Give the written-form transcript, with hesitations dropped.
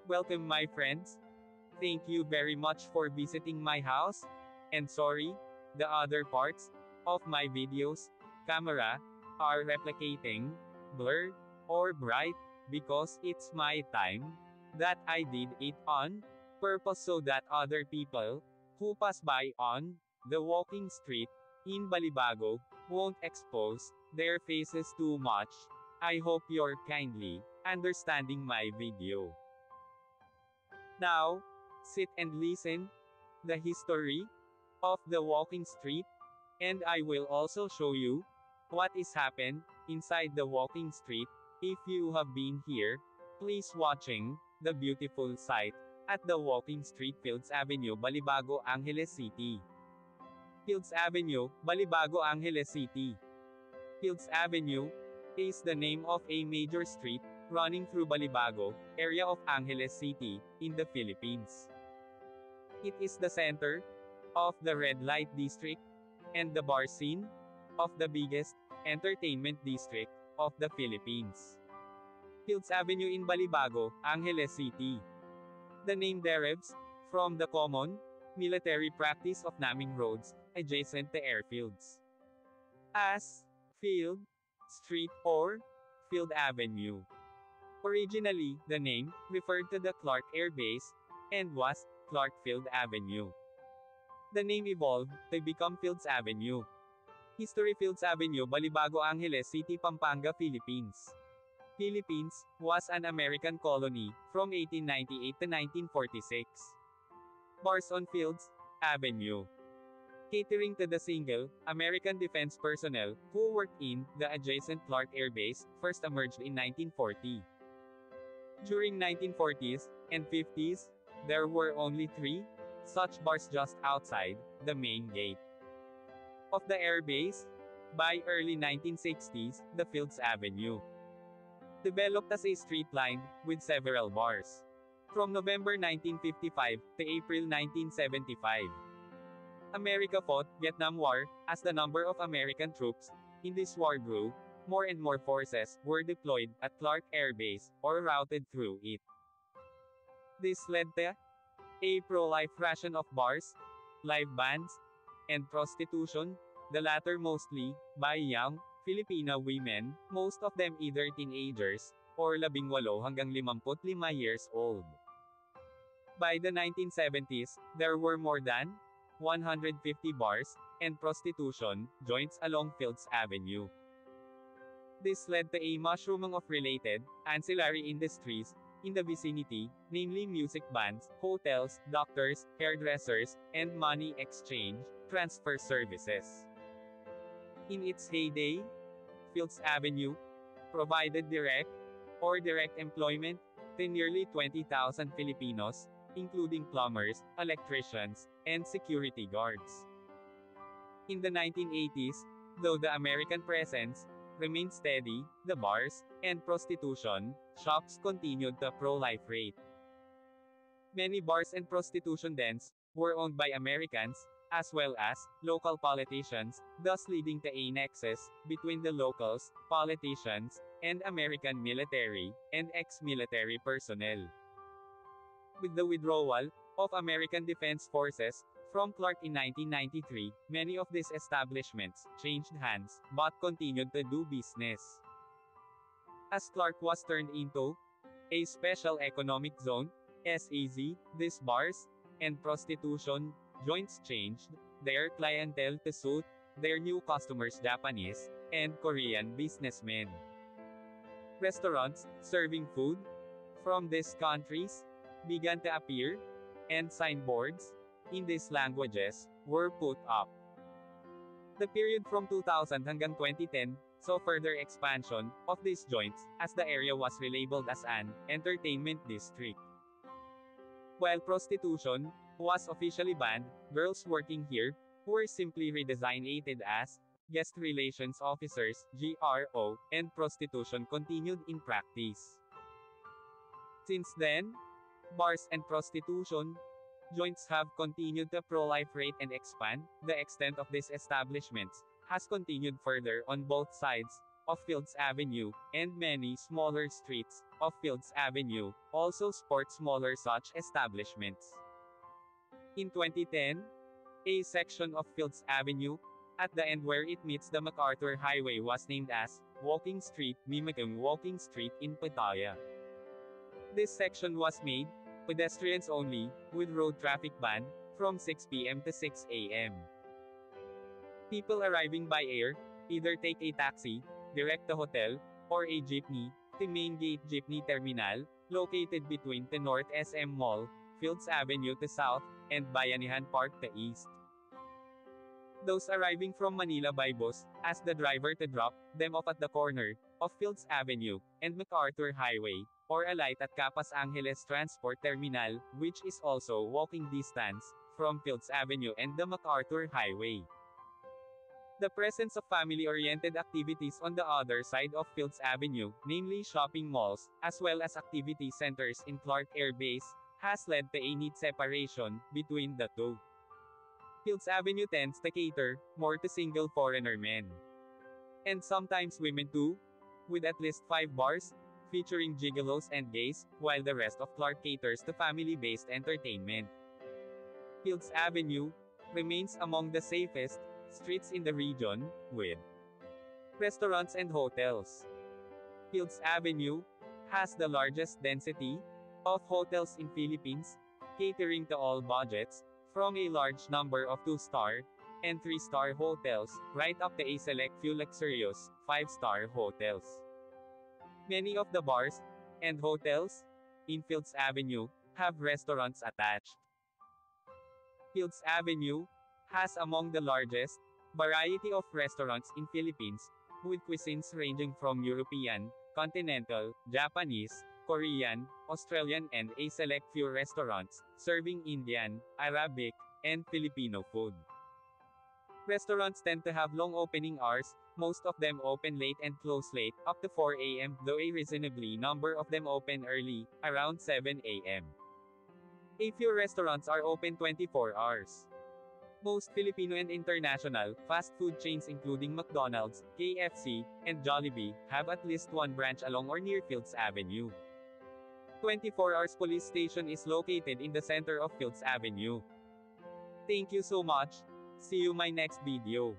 Welcome my friends. Thank you very much for visiting my house. And sorry, the other parts of my videos, camera, are replicating, blur, or bright, because it's my time that I did it on purpose so that other people who pass by on the walking street in Balibago won't expose their faces too much. I hope you're kindly understanding my video. Now, sit and listen the history of the walking street, and I will also show you what is happened inside the walking street. If you have been here, please watching the beautiful sight at the walking street Fields Avenue, Balibago Angeles City. Fields Avenue, Balibago Angeles City. Fields Avenue is the name of a major street running through Balibago area of Angeles City in the Philippines. It is the center of the red light district and the bar scene of the biggest entertainment district of the Philippines. Fields Avenue in Balibago, Angeles City. The name derives from the common military practice of naming roads adjacent to airfields as Field Street or Field Avenue. Originally, the name referred to the Clark Air Base and was Clark Field Avenue. The name evolved to become Fields Avenue. History: Fields Avenue, Balibago Angeles City, Pampanga, Philippines. Philippines was an American colony from 1898 to 1946. Bars on Fields Avenue, catering to the single American defense personnel who worked in the adjacent Clark Air Base, first emerged in 1940. During 1940s and 50s, there were only 3 such bars just outside the main gate of the air base. By early 1960s, the Fields Avenue developed as a street lined with several bars. From November 1955 to April 1975, America fought Vietnam War. As the number of American troops in this war grew, more and more forces were deployed at Clark Air Base or routed through it. This led to a pro-life ration of bars, live bands, and prostitution, the latter mostly by young Filipino women, most of them either teenagers or 18 hanggang 55 years old. By the 1970s, there were more than 150 bars and prostitution joints along Fields Avenue. This led to a mushrooming of related, ancillary industries in the vicinity, namely music bands, hotels, doctors, hairdressers, and money exchange transfer services. In its heyday, Fields Avenue provided direct or direct employment to nearly 20,000 Filipinos, including plumbers, electricians, and security guards. In the 1980s, though the American presence remained steady, the bars and prostitution shops continued the pro-life rate. Many bars and prostitution dens were owned by Americans, as well as local politicians, thus leading to a nexus between the locals, politicians, and American military and ex-military personnel. With the withdrawal of American Defense Forces from Clark in 1993, many of these establishments changed hands, but continued to do business. As Clark was turned into a Special Economic Zone, SEZ, these bars and prostitution joints changed their clientele to suit their new customers, Japanese and Korean businessmen. Restaurants serving food from these countries began to appear, and signboards in these languages were put up. The period from 2000 hanggang 2010 saw further expansion of these joints, as the area was relabeled as an entertainment district. While prostitution was officially banned, girls working here were simply redesignated as guest relations officers, GRO, and prostitution continued in practice. Since then, bars and prostitution joints have continued to proliferate and expand. The extent of these establishments has continued further on both sides of Fields Avenue, and many smaller streets of Fields Avenue also sport smaller such establishments. In 2010, a section of Fields Avenue, at the end where it meets the MacArthur Highway, was named as Walking Street, mimicking Walking Street in Pattaya. This section was made pedestrians only, with road traffic ban from 6 p.m. to 6 a.m. People arriving by air either take a taxi, direct to hotel, or a jeepney, to Main Gate Jeepney Terminal, located between the North SM Mall, Fields Avenue to South, and Bayanihan Park to East. Those arriving from Manila by bus, ask the driver to drop them off at the corner of Fields Avenue and MacArthur Highway, or alight at Capas Angeles Transport Terminal, which is also walking distance from Fields Avenue and the MacArthur Highway. The presence of family-oriented activities on the other side of Fields Avenue, namely shopping malls, as well as activity centers in Clark Air Base, has led to a neat separation between the two. Fields Avenue tends to cater more to single foreigner men, and sometimes women too, with at least 5 bars, featuring gigolos and gays, while the rest of Clark caters to family-based entertainment. Fields Avenue remains among the safest streets in the region, with restaurants and hotels. Fields Avenue has the largest density of hotels in Philippines, catering to all budgets, from a large number of 2-star and 3-star hotels, right up to a select few luxurious 5-star hotels. Many of the bars and hotels in Fields Avenue have restaurants attached. Fields Avenue has among the largest variety of restaurants in Philippines, with cuisines ranging from European, continental, Japanese, Korean, Australian, and a select few restaurants serving Indian, Arabic, and Filipino food. Restaurants tend to have long opening hours, most of them open late and close late, up to 4 a.m., though a reasonably number of them open early, around 7 a.m. A few restaurants are open 24 hours. Most Filipino and international fast food chains including McDonald's, KFC, and Jollibee have at least one branch along or near Fields Avenue. 24 Hours Police Station is located in the center of Fields Avenue. Thank you so much. See you my next video.